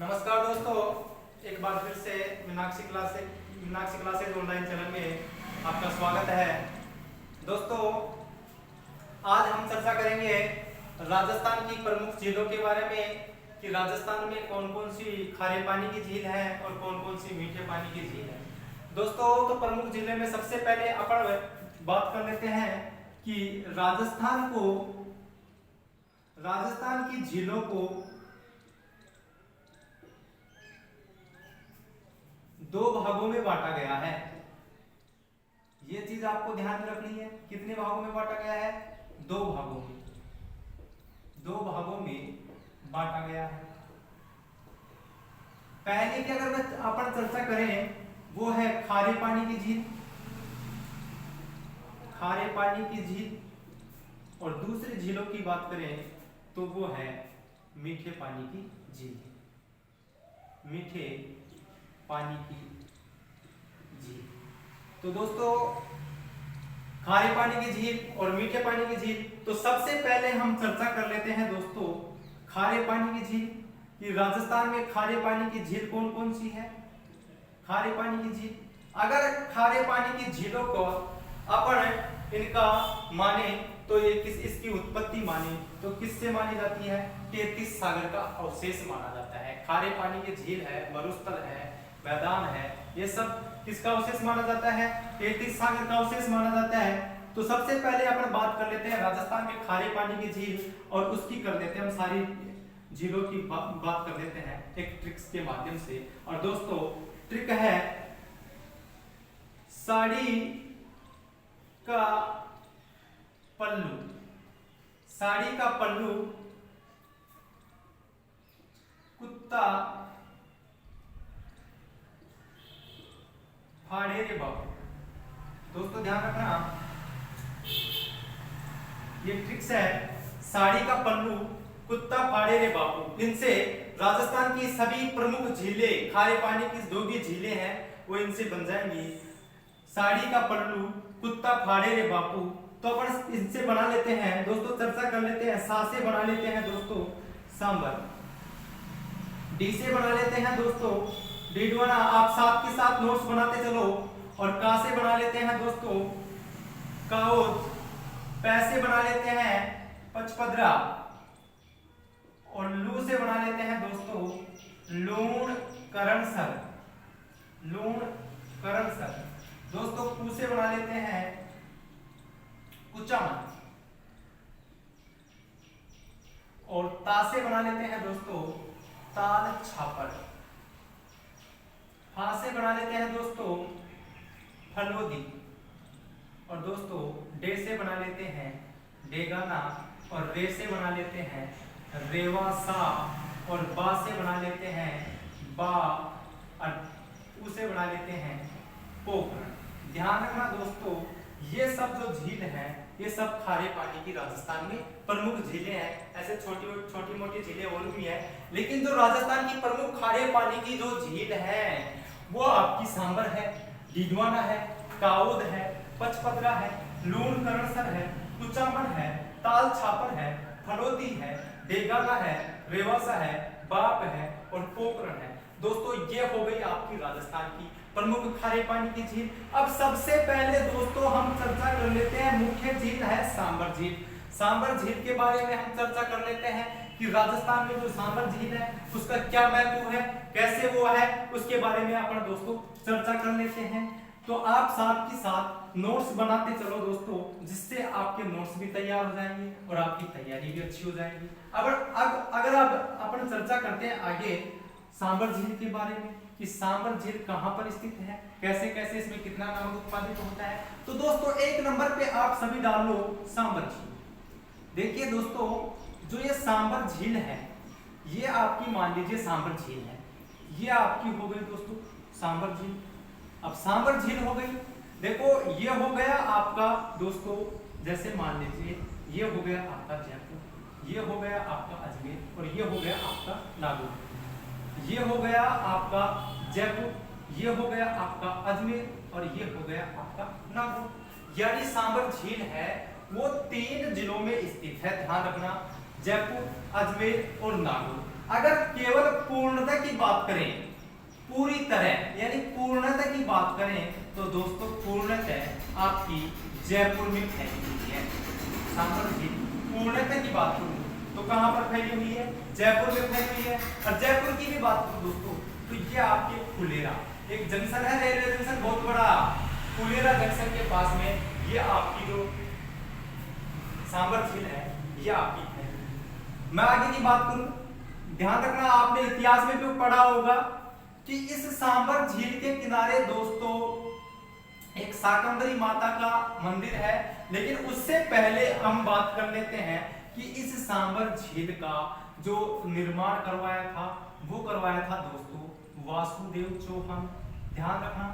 नमस्कार दोस्तों, एक बार फिर से मीनाक्षी क्लासेज ऑनलाइन चैनल में आपका स्वागत है। दोस्तों, आज हम चर्चा करेंगे राजस्थान की प्रमुख झीलों के बारे में कि राजस्थान में कौन कौन सी खारे पानी की झील है और कौन कौन सी मीठे पानी की झील है। दोस्तों, तो प्रमुख झीलों में सबसे पहले अपन बात कर लेते हैं कि राजस्थान की झीलों को दो भागों में बांटा गया है। ये चीज आपको ध्यान में रखनी है। कितने भागों में बांटा गया है? दो भागों में बांटा गया है। पहले की अगर अपन चर्चा करें वो है खारे पानी की झील, और दूसरी झीलों की बात करें तो वो है मीठे पानी की झील। तो दोस्तों, खारे पानी की झील और मीठे पानी की झील, तो सबसे पहले हम चर्चा कर लेते हैं दोस्तों खारे पानी की झील कि राजस्थान में खारे पानी की झील कौन कौन सी है। खारे पानी की झील, अगर खारे पानी की झीलों को अपन इनका माने तो ये इसकी उत्पत्ति माने तो किससे मानी जाती है? 33 सागर का अवशेष माना जाता है। खारे पानी की झील है, मरुस्थल है, मैदान है, ये सब किसका अवशेष माना जाता है? 33 सागर का अवशेष माना जाता है। तो सबसे पहले अपन बात कर लेते हैं राजस्थान में खारे पानी की झील और उसकी कर लेते हैं हम सारी झीलों की बात कर लेते हैं एक ट्रिक्स के माध्यम से। और दोस्तों, ट्रिक है साड़ी का पल्लू कुत्ता फाड़े रे बापू। दोस्तों ध्यान रखना, ये ट्रिक्स है साड़ी का पल्लू कुत्ता फाड़े रे बापू। इनसे राजस्थान की सभी प्रमुख झीलें, खारे पानी की जो भी झीलें हैं वो इनसे बन जाएंगी। साड़ी का पल्लू कुत्ता फाड़े रे बापू, तो अपन इनसे बना लेते हैं दोस्तों। चर्चा कर लेते हैं। सा से बना लेते हैं दोस्तों सांबर, डी से बना लेते हैं दोस्तों डीडवाना। आप साथ के साथ नोट्स बनाते चलो। और का से बना लेते हैं दोस्तों काओज, पैसे बना लेते हैं पचपदरा, और लू से बना लेते हैं दोस्तों लूण करणसर। दोस्तों कू से बना लेते हैं कुचामन, और ता से बना लेते हैं दोस्तों ताल छापर। फा से बना लेते हैं दोस्तों फलोदी, और दोस्तों डे से बना लेते हैं डेगाना, और रे से बना लेते हैं रेवासा, और बा से बना लेते हैं बा, और उ से बना लेते हैं पोखरण। ध्यान रखना दोस्तों, ये सब जो झील है ये सब खारे पानी की राजस्थान में प्रमुख झीलें हैं। ऐसे छोटी मोटी झीलें और भी हैं, लेकिन जो राजस्थान की प्रमुख खारे पानी की जो झील है वो आपकी सांबर है, डीडवाना है, काउद है, पचपदरा है, लूण करणसर है, कुचामन है, ताल छापर है, फलोदी है, डेगाना है, रेवासा है, बाप है और पोखरण है। दोस्तों ये हो गई आपकी राजस्थान की प्रमुख खारे पानी की झील। अब सबसे पहले दोस्तों हम चर्चा कर लेते हैं मुख्य झील है सांबर झील। सांबर झील के बारे में हम चर्चा कर लेते हैं कि राजस्थान में जो सांबर झील है उसका क्या महत्व है, कैसे वो है, उसके बारे में अपन दोस्तों चर्चा कर लेते हैं। तो आप साथ के साथ नोट्स बनाते चलो दोस्तों, जिससे आपके नोट्स भी तैयार हो जाएंगे और आपकी तैयारी भी अच्छी हो जाएगी। अगर आप अपन चर्चा करते हैं आगे सांबर झील के बारे में कि सांबर झील कहां पर स्थित है, कैसे कैसे इसमें कितना नमक उत्पादित होता है। तो दोस्तों एक नंबर पे आप सभी डाल लो सांबर झील। देखिए दोस्तों, जो ये सांबर झील है ये आपकी मान लीजिए सांबर झील है, ये आपकी हो गई दोस्तों सांबर झील। अब सांबर झील हो गई, देखो ये हो गया आपका दोस्तों, जैसे मान लीजिए ये हो गया आपका जयपुर, ये हो गया आपका अजमेर, और ये हो गया आपका नागौर। ये हो गया आपका जयपुर, ये हो गया आपका अजमेर, और ये हो गया आपका नागौर। यानी सांबर झील है वो 3 जिलों में स्थित है। ध्यान रखना जयपुर, अजमेर और नागौर। अगर केवल पूर्णता की बात करें, पूरी तरह यानी पूर्णता की बात करें, तो दोस्तों पूर्णतः आपकी जयपुर में फैली हुई है। सांबर झील पूर्णतः की बात करूं तो कहां पर फैली हुई है? जयपुर में फैली हुई है। और जयपुर की भी बात करूं दोस्तों तो ये आपके फुलेरा एक जंक्शन है, रेलवे जंक्शन बहुत बड़ा, फुलेरा जंक्शन के पास में ये आपकी जो सांबर झील है ये आपकी है। मैं आगे की बात करूं, ध्यान रखना आपने इतिहास में भी पढ़ा होगा कि इस सांबर झील के किनारे दोस्तों एक शाकंभरी माता का मंदिर है। लेकिन उससे पहले हम बात कर लेते हैं कि इस सांबर झील का जो निर्माण करवाया था वो करवाया था दोस्तों वासुदेव चौहान। ध्यान रखना,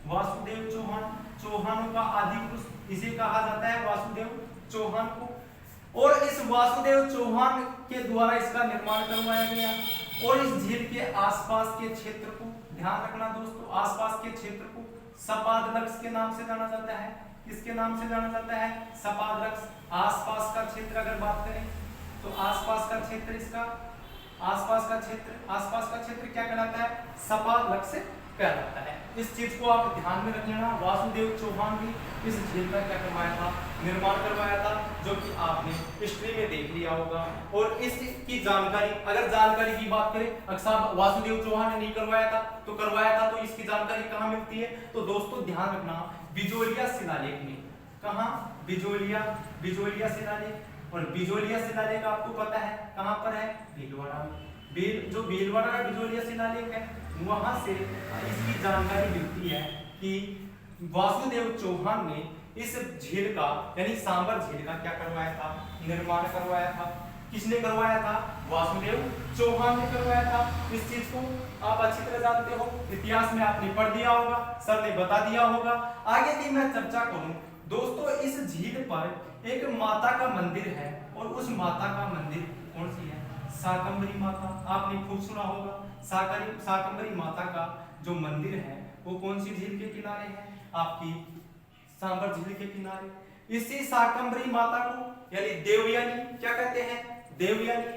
वासुदेव चौहान, चौहानों का आदि पुरुष इसे कहा जाता है, वासुदेव चौहान को। और इस वासुदेव चौहान के द्वारा इसका निर्माण करवाया गया। और इस झील के आसपास के क्षेत्र को, ध्यान रखना दोस्तों, आसपास के क्षेत्र को सपादलक्स के नाम से जाना जाता है। किसके नाम से जाना जाता है? सपादलक्स। आसपास का क्षेत्र अगर बात करें तो आसपास का क्षेत्र इसका, आसपास का क्षेत्र क्या कहलाता है? सपादलक्स कहलाता है। इस चीज को आप ध्यान में रख लेना। वासुदेव चौहान ने इस झील का क्या करवाया था? निर्माण करवाया था, जो कि आपने हिस्ट्री में देख लिया होगा। और इसकी जानकारी, अगर जानकारी की बात करें, अक्सर वासुदेव चौहान ने नहीं करवाया था तो करवाया था, तो इसकी जानकारी कहाँ मिलती है? तो दोस्तों ध्यान रखना, बिजोलिया शिलालेख में। कहाँ? बिजोलिया शिलालेख। और बिजोलिया शिलालेख आपको पता है कहाँ पर है? भीलवाड़ा में। जो भीलवाड़ा का बिजोलिया शिलालेख है वहां से इसकी जानकारी मिलती है कि वासुदेव चौहान ने इस झील का यानी सांबर झील का क्या करवाया था? निर्माण करवाया था। किसने करवाया था? वासुदेव चौहान ने करवाया था। इस चीज को आप अच्छी तरह जानते हो, इतिहास में आपने पढ़ दिया होगा, सर ने बता दिया होगा। आगे की मैं चर्चा करूं दोस्तों, इस झील पर एक माता का मंदिर है। और उस माता का मंदिर कौन सी है? शाकंभरी माता। आपने खूब सुना होगा, शाकंभरी माता का जो मंदिर है वो कौन सी झील के किनारे है? आपकी सांबर झील के किनारे। इसी शाकंभरी माता को यानी देवयानी क्या कहते हैं? देवयानी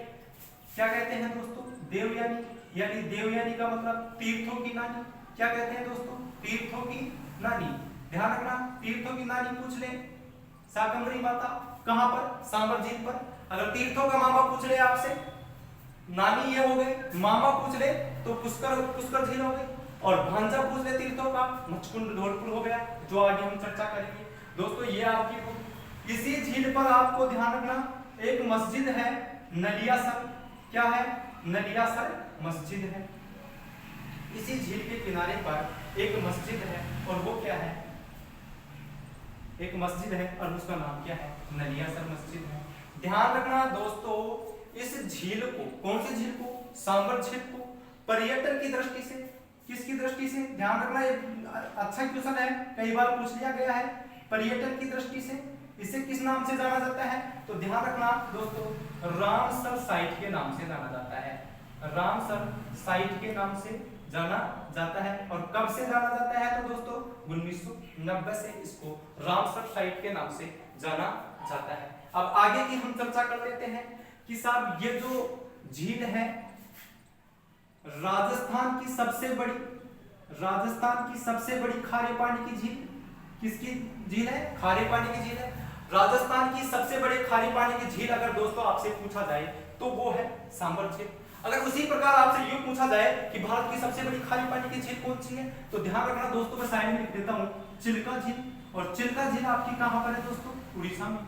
क्या कहते हैं दोस्तों? देवयानी, यानी देवयानी का मतलब तीर्थों की नानी। क्या कहते हैं दोस्तों? तीर्थों की नानी। ध्यान रखना, तीर्थों की नानी पूछ ले शाकंभरी माता कहां पर? सांबर झील पर। अगर तीर्थों का मामा पूछ ले आपसे, नानी ये हो गए, मामा पूछ ले तो पुष्कर झील हो गई, और भांजा पूछ ले तीर्थों का, मचकुंड धौलपुर हो गया, जो आगे हम चर्चा करेंगे। दोस्तों ये आपकी इसी झील पर आपको ध्यान रखना एक मस्जिद है, नलियासर। क्या है? नलियासर मस्जिद है। इसी झील के किनारे पर एक मस्जिद है, और वो क्या है? एक मस्जिद है और उसका नाम क्या है? नलियासर मस्जिद है। ध्यान रखना दोस्तों, इस झील को, कौन सी झील को? सांबर झील को पर्यटन की दृष्टि से, किसकी दृष्टि से? ध्यान रखना, ये अच्छा क्वेश्चन है, कई बार पूछ लिया गया है। पर्यटन की दृष्टि से इसे किस नाम से जाना जाता है? तो ध्यान रखना दोस्तों, रामसर साइट के नाम से जाना जाता है। रामसर साइट के नाम से जाना जाता है। और कब से जाना जाता है? तो दोस्तों 1990 से इसको रामसर साइट के नाम से जाना जाता है। अब आगे की हम चर्चा कर लेते हैं कि साहब ये जो झील है राजस्थान की सबसे बड़ी खारे पानी की झील किसकी झील है? खारे पानी की झील है। राजस्थान की सबसे बड़ी खारे पानी की झील अगर दोस्तों आपसे पूछा जाए तो वो है सांबर झील। अगर उसी प्रकार आपसे यूं पूछा जाए कि भारत की सबसे बड़ी खारे पानी की झील कौन सी है, तो ध्यान रखना दोस्तों, मैं साइड में लिख देता हूं चिल्का झील। और चिल्का झील आपकी कहां पर है दोस्तों? उड़ीसा में।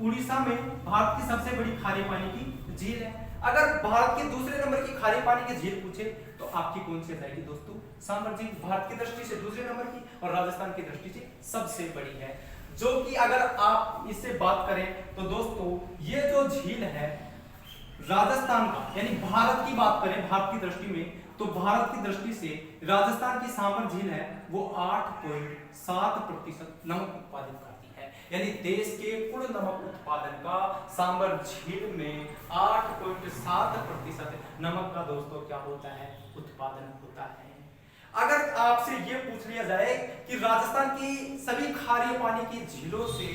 उड़ीसा में भारत की सबसे बड़ी खारे पानी की झील है। अगर भारत के दूसरे नंबर की खारे पानी की झील पूछे तो आपकी कौन सी जाएगी दोस्तों? सांबर झील भारत की दृष्टि से दूसरे नंबर की और राजस्थान की दृष्टि से सबसे बड़ी है। जो कि अगर आप इससे बात करें तो दोस्तों ये जो झील है राजस्थान का यानी भारत की बात करें, भारत की दृष्टि में, तो भारत की दृष्टि से राजस्थान की सांबर झील है वो 8.7% नमक उत्पादित करती है। यानी देश के कुल नमक उत्पादन का सांबर झील में 8.7% नमक का दोस्तों क्या होता है? उत्पादन होता है। अगर आपसे ये पूछ लिया जाए कि राजस्थान की सभी खारे पानी की झीलों से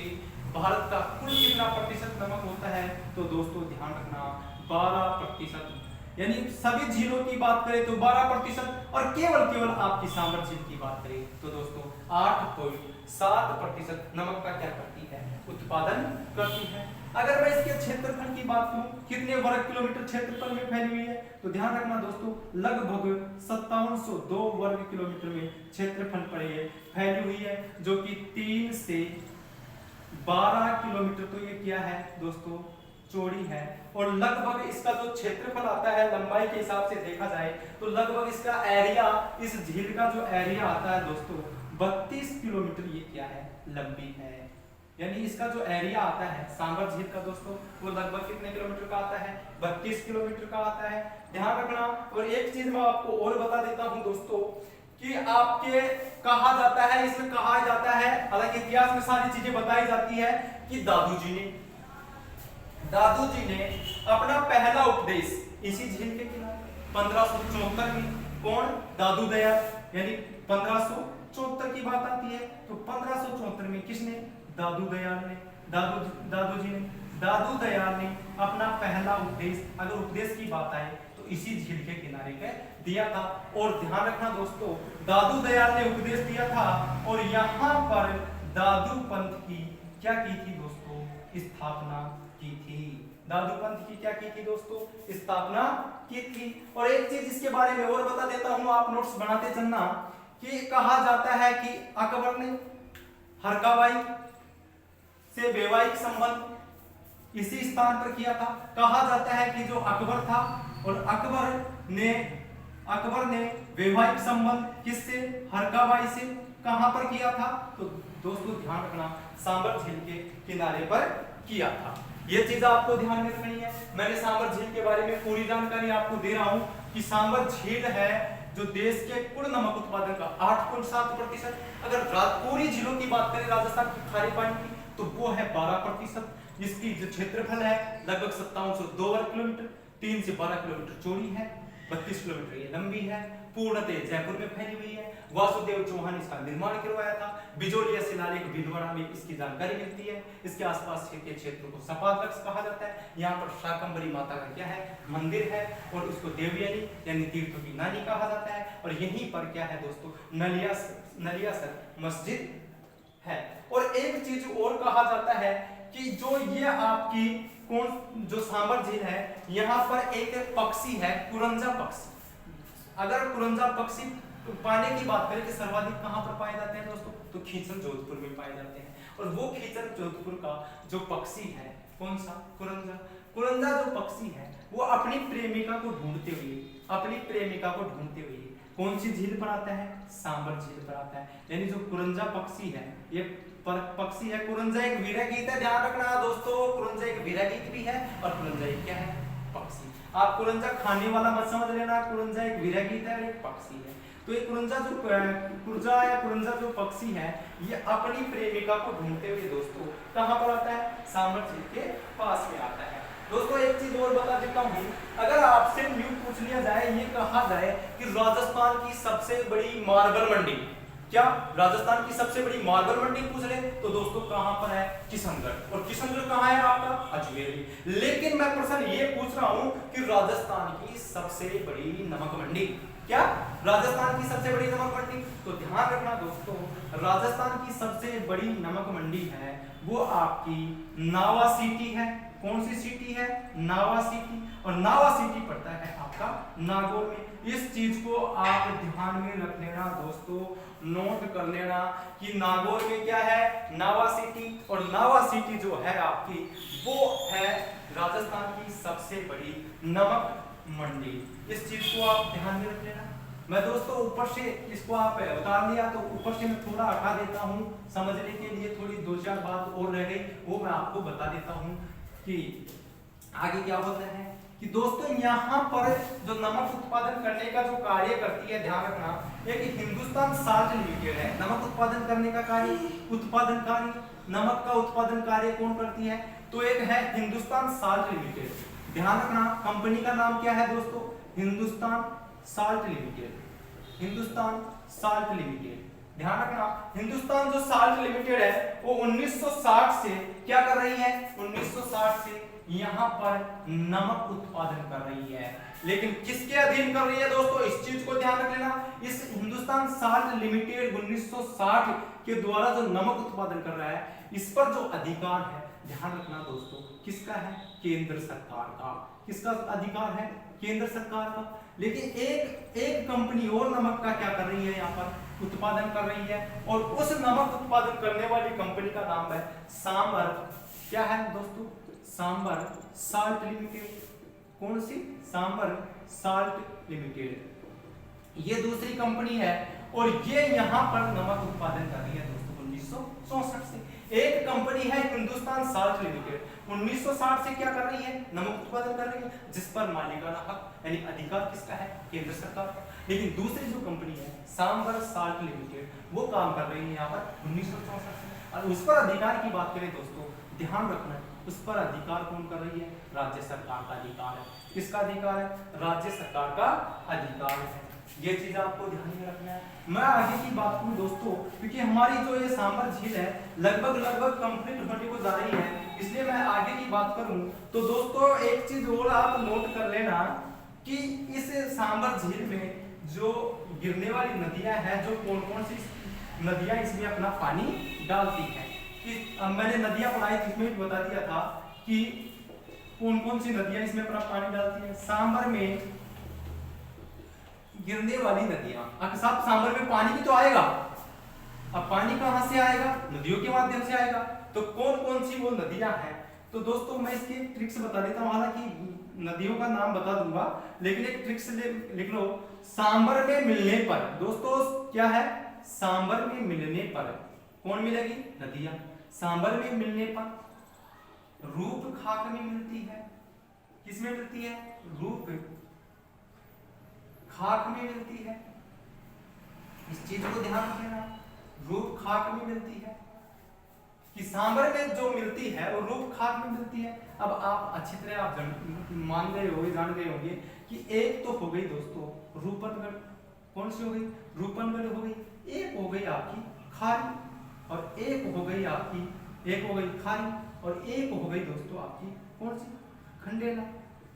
भारत का कुल कितना प्रतिशत नमक होता है, तो दोस्तों ध्यान रखना 12%। यानी सभी झीलों की बात करें तो 12%, और केवल आपकी सांबर झील की बात करें तो दोस्तों 8.7% नमक का क्या करती है, उत्पादन करती है। अगर मैं इसके क्षेत्रफल की बात करूं, कितने वर्ग किलोमीटर क्षेत्रफल में फैली हुई है, तो ध्यान रखना दोस्तों लगभग 5702 वर्ग किलोमीटर में क्षेत्रफल पर ये फैली हुई है, जो कि 3 से 12 किलोमीटर तो ये क्या है दोस्तों चौड़ी है। और लगभग इसका जो क्षेत्रफल आता है लंबाई के हिसाब से देखा जाए तो लगभग इसका एरिया, इस झील का जो एरिया आता है दोस्तों 32 किलोमीटर ये क्या है लंबी है। यानी इसका जो एरिया आता है सांबर झील का दोस्तों वो लगभग कितने किलोमीटर का आता है, 32 किलोमीटर का आता है, ध्यान रखना। और एक चीज मैं आपको और बता देता हूं दोस्तों कि आपके कहा जाता है, इसमें कहा जाता है, हालांकि इतिहास में सारी चीजें बताई जाती है कि दादू जी ने अपना पहला उपदेश इसी झील के किनारे 1574 में, कौन, दादू दयाल, यानी 1574 की बात आती है तो 1574 में किसने, दादू दयाल ने, दादू दयाल ने अपना पहला उपदेश, अगर उपदेश की बात आए तो इसी झील के किनारे पे दिया था। और ध्यान रखना दोस्तों दादू दयाल ने उपदेश दिया था और यहाँ पर दादू पंथ की क्या की थी दोस्तों, स्थापना की थी। दादू पंथ की क्या की थी दोस्तों, स्थापना की थी। और एक चीज इसके बारे में और बता देता हूं, आप नोट्स बनाते चलना, कि कहा जाता है कि अकबर ने हरकाबाई से वैवाहिक संबंध इसी स्थान पर किया था। कहा जाता है कि जो अकबर था और अकबर ने वैवाहिक संबंध किससे, हरकाबाई से, कहां पर किया था, तो दोस्तों ध्यान रखना सांबर झील के किनारे पर किया था। ये चीज आपको ध्यान में रखनी है। मैंने सांबर झील के बारे में पूरी जानकारी आपको दे रहा हूं कि सांबर झील है जो देश के कुल नमक उत्पादन का 8.7%। अगर पूरी झीलों की बात करें राजस्थान की खारे पानी की तो वो है 12%। इसकी जो क्षेत्रफल है लगभग 5702 वर्ग किलोमीटर, 3 से 12 किलोमीटर चौड़ी है, 32 किलोमीटर ये लंबी है, पूर्णतः जयपुर में फैली हुई है। वासुदेव चौहान इसका निर्माण करवाया था। बिजोलिया शिलालेख भीलवाड़ा में इसकी जानकारी मिलती है। इसके आसपास के क्षेत्र को सपादक्ष कहा जाता है। यहाँ पर शाकंभरी माता का क्या है, मंदिर है, और उसको देवयानी यानी तीर्थों की नानी कहा जाता है। और यहीं पर क्या है दोस्तों, नलियासर मस्जिद है। और एक चीज और कहा जाता है कि जो ये आपकी जो सांबर झील है, यहाँ पर एक पक्षी है, कुरंजा पक्षी। अगर कुरंजा पक्षी पाने की बात करें कि सर्वाधिक कहां पर पाए जाते हैं दोस्तों, तो खींचन जोधपुर में पाए जाते हैं। और वो खींचन जोधपुर का जो पक्षी है, कौन सा, कुरंजा जो पक्षी है वो अपनी प्रेमिका को ढूंढते हुए कौन सी झील पर आता है, सांबर झील पर आता है। यानी जो कुरंजा पक्षी है, ये पक्षी है, कुरंजा एक वीरगीत है, ध्यान रखना दोस्तों, कुरंजा एक वीरगीत भी है और कुरंजा एक क्या है, पक्षी। आप कुरंजा खाने वाला मत समझ लेना, कुरंजा एक वीरगीत है और एक पक्षी है। तो ये कुरंजा जो पक्षी है ये अपनी प्रेमिका को ढूंढते हुए दोस्तों कहां पर आता है, सांबर झील के पास में आता है। दोस्तों एक चीज और बता देता हूं, अगर आपसे न्यू पूछ लिया जाए, ये कहा जाए कि राजस्थान की सबसे बड़ी मार्बल मंडी, क्या राजस्थान की सबसे बड़ी मार्बल मंडी पूछ ले तो दोस्तों कहां पर है, किशनगढ़। और किशनगढ़ कहां है आपका, अजमेर में। लेकिन मैं प्रश्न ये पूछ रहा हूं कि राजस्थान की सबसे बड़ी नमक मंडी, क्या राजस्थान की सबसे बड़ी नमक मंडी, तो ध्यान रखना दोस्तों राजस्थान की सबसे बड़ी नमक मंडी है वो आपकी नावा सिटी है। कौन सी सिटी है, नावा सिटी। और नावा सिटी पड़ता है आपका नागौर में। इस चीज को आप ध्यान में रख लेना दोस्तों, नोट कर लेना कि नागौर में क्या है, नावा सिटी। और नावा सिटी जो है आपकी वो है राजस्थान की सबसे बड़ी नमक मंडी। इस चीज को आप ध्यान में रख लेना। मैं दोस्तों ऊपर से इसको आप उतार लिया तो ऊपर से मैं थोड़ा हटा देता हूं, समझने के लिए थोड़ी 2-4 बात और रह गई, वो मैं आपको बता देता हूं कि आगे क्या होता है। कि दोस्तों यहाँ पर जो नमक उत्पादन करने का जो कार्य करती है, ध्यान रखना, एक हिंदुस्तान साल्ट लिमिटेड है। नमक उत्पादन करने का कार्य, नमक का उत्पादन कार्य कौन करती है, तो एक है हिंदुस्तान साल्ट लिमिटेड। ध्यान रखना कंपनी का नाम क्या है दोस्तों, हिंदुस्तान साल्ट लिमिटेड। ध्यान रखना, हिंदुस्तान जो साल्ट लिमिटेड है वो 1960 से क्या कर रही है, 1960 से यहाँ पर नमक उत्पादन कर रही है। लेकिन किसके अधीन कर रही है दोस्तों, इस चीज को ध्यान रख लेना। इस हिंदुस्तान साल्ट लिमिटेड 1960 के द्वारा जो नमक उत्पादन कर रहा है, इस पर जो अधिकार है, ध्यान रखना दोस्तों, किसका है, केंद्र सरकार का। किसका अधिकार है, केंद्र सरकार का। लेकिन एक कंपनी और नमक का क्या कर रही है, यहाँ पर उत्पादन कर रही है, और उस नमक उत्पादन करने वाली कंपनी का नाम है सांबर, क्या है दोस्तों, सांबर साल्ट लिमिटेड। कौन सी, सांबर साल्ट लिमिटेड। ये दूसरी कंपनी है और ये यहाँ पर नमक उत्पादन कर रही है दोस्तों 1964 से। एक कंपनी है हिंदुस्तान साल्ट लिमिटेड, 1960 से क्या कर रही है, नमक उत्पादन कर रही है, जिस पर मालिकाना हक यानी अधिकार किसका है, केंद्र सरकार का। लेकिन दूसरी जो कंपनी है सांबर साल्ट लिमिटेड, वो काम कर रही है यहाँ पर 1964 से। और उस पर अधिकार की बात करें दोस्तों, ध्यान रखना, उस पर अधिकार कौन कर रही है, राज्य सरकार का अधिकार है। किसका अधिकार है, राज्य सरकार का अधिकार है। ये चीज आपको ध्यान में रखना है। मैं आगे की बात करूं दोस्तों, क्योंकि हमारी जो ये सांबर झील है लगभग कंप्लीट होने को जा रही है, इसलिए मैं आगे की बात करूं तो दोस्तों एक चीज और आप नोट कर लेना कि इस सांबर झील में जो गिरने वाली नदियां हैं, जो कौन कौन सी नदियां इसमें अपना पानी डालती हैं। मैंने नदियां पढ़ाई जिसमें भी बता दिया था कि कौन कौन सी नदियां इसमें अपना पानी डालती हैं। सांबर में गिरने वाली नदियां, अगर साहब सांबर में पानी भी तो आएगा, अब पानी कहां से आएगा, नदियों के माध्यम से आएगा, तो कौन कौन सी वो नदियां हैं। तो दोस्तों मैं इसके ट्रिक्स बता देता हूं, हालांकि नदियों का नाम बता दूंगा, लेकिन एक ट्रिक्स लिख लो। सांबर में मिलने पर दोस्तों क्या है, सांबर में मिलने पर कौन मिलेगी, नदियां। सांबर में मिलने पर रूप खाक में मिलती है, किसमें मिलती है, रूप खाक में मिलती है। इस चीज को ध्यान रखना, रूप खाक में मिलती है, कि सांबर में जो मिलती है वो रूप खाक में मिलती है। अब आप अच्छी तरह आप मान गए होंगे, जान गए होंगे कि एक तो हो गई दोस्तों रूपनगढ़, कौन सी हो गई, रूपनगढ़ हो गई, एक हो गई आपकी खारी, और एक हो गई आपकी, एक हो गई खारी, और एक हो गई दोस्तों आपकी कौन सी, खंडेला।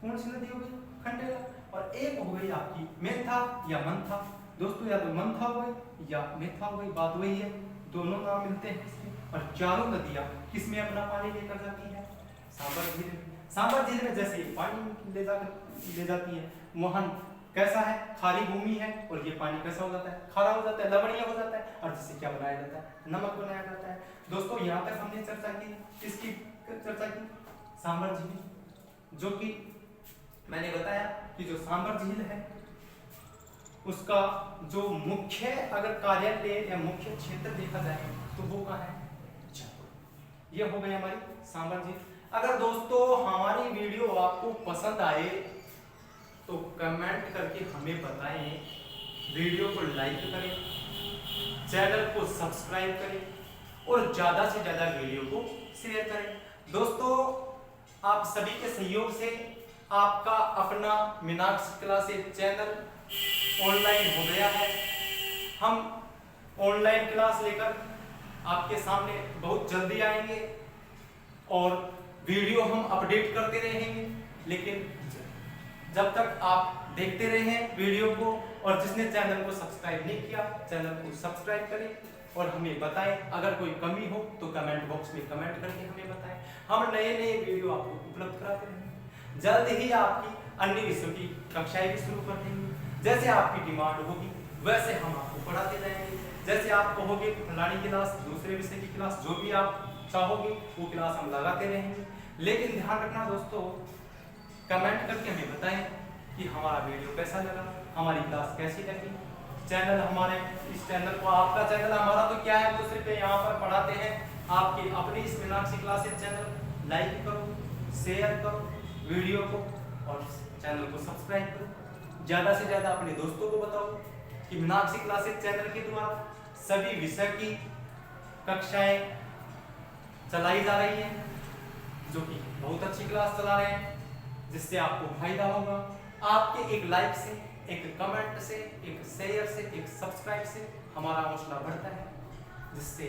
कौन सी नदी हो गई, खंडेला। और एक हो गई आपकी मेथा या मंथा दोस्तों, या तो मंथा हो गई या मेथा हो गई, बात वही है, दोनों नाम मिलते हैं इसके। और चारों नदियां किसमें अपना पानी लेकर जाती है, सांबर झील में। सांबर झील में जैसे पानी ले जाती है, वहां कैसा है, खारी भूमि है, और ये पानी कैसा हो जाता है, खारा हो जाता है, लवणीय हो जाता है, और जिससे क्या बनाया जाता है, नमक बनाया जाता है। दोस्तों यहाँ तक हमने चर्चा की, किसकी चर्चा की, सांबर झील। जो कि मैंने बताया कि जो सांबर झील है उसका जो मुख्य अगर कार्यालय या मुख्य क्षेत्र देखा जाए तो वो कहाँ है, जयपुर। ये हो गई हमारी सांबर झील। अगर दोस्तों हमारी वीडियो आपको पसंद आए तो कमेंट करके हमें बताएं, वीडियो को लाइक करें, चैनल को सब्सक्राइब करें और ज्यादा से ज्यादा वीडियो को शेयर करें। दोस्तों आप सभी के सहयोग से आपका अपना मीनाक्षी क्लासेस चैनल ऑनलाइन हो गया है। हम ऑनलाइन क्लास लेकर आपके सामने बहुत जल्दी आएंगे और वीडियो हम अपडेट करते रहेंगे। लेकिन जब तक आप देखते रहें वीडियो को, और जिसने चैनल को सब्सक्राइब नहीं किया चैनल को सब्सक्राइब करें और हमें बताएं। अगर कोई कमी हो तो कमेंट बॉक्स में कमेंट करके हमें बताएं। हम नए नए वीडियो आपको उपलब्ध कराते रहेंगे। जल्द ही आपकी अन्य विषयों की कक्षाएं भी शुरू कर देंगे। जैसे आपकी डिमांड होगी वैसे हम आपको पढ़ाते रहेंगे। जैसे आप कहोगे फलानी क्लास, दूसरे विषय की क्लास, जो भी आप चाहोगे वो क्लास हम लगाते रहेंगे। लेकिन ध्यान रखना दोस्तों, कमेंट करके हमें बताएं कि हमारा वीडियो कैसा लगा, हमारी क्लास कैसी लगी। चैनल हमारे, इस चैनल को, आपका चैनल हमारा तो क्या है, तो सिर्फ यहाँ पर पढ़ाते हैं। आपके अपनी इस मीनाक्षी क्लासेस चैनल लाइक करो, शेयर करो वीडियो को और चैनल को सब्सक्राइब करो। ज़्यादा से ज़्यादा अपने दोस्तों को बताओ कि मीनाक्षी क्लासेस चैनल के द्वारा सभी विषय की कक्षाएं चलाई जा रही हैं, जो कि बहुत अच्छी क्लास चला रहे हैं, जिससे आपको फायदा होगा। आपके एक लाइक से, एक कमेंट से, एक शेयर से, एक सब्सक्राइब से हमारा हौसला बढ़ता है, जिससे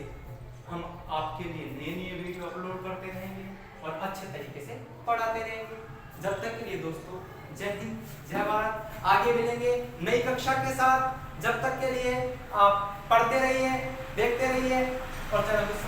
हम आपके लिए नए नए वीडियो अपलोड करते रहेंगे और अच्छे तरीके से पढ़ाते रहेंगे। जब तक के लिए दोस्तों जय हिंद, जय भारत। आगे मिलेंगे नई कक्षा के साथ। जब तक के लिए आप पढ़ते रहिए, देखते रहिए और चैनल को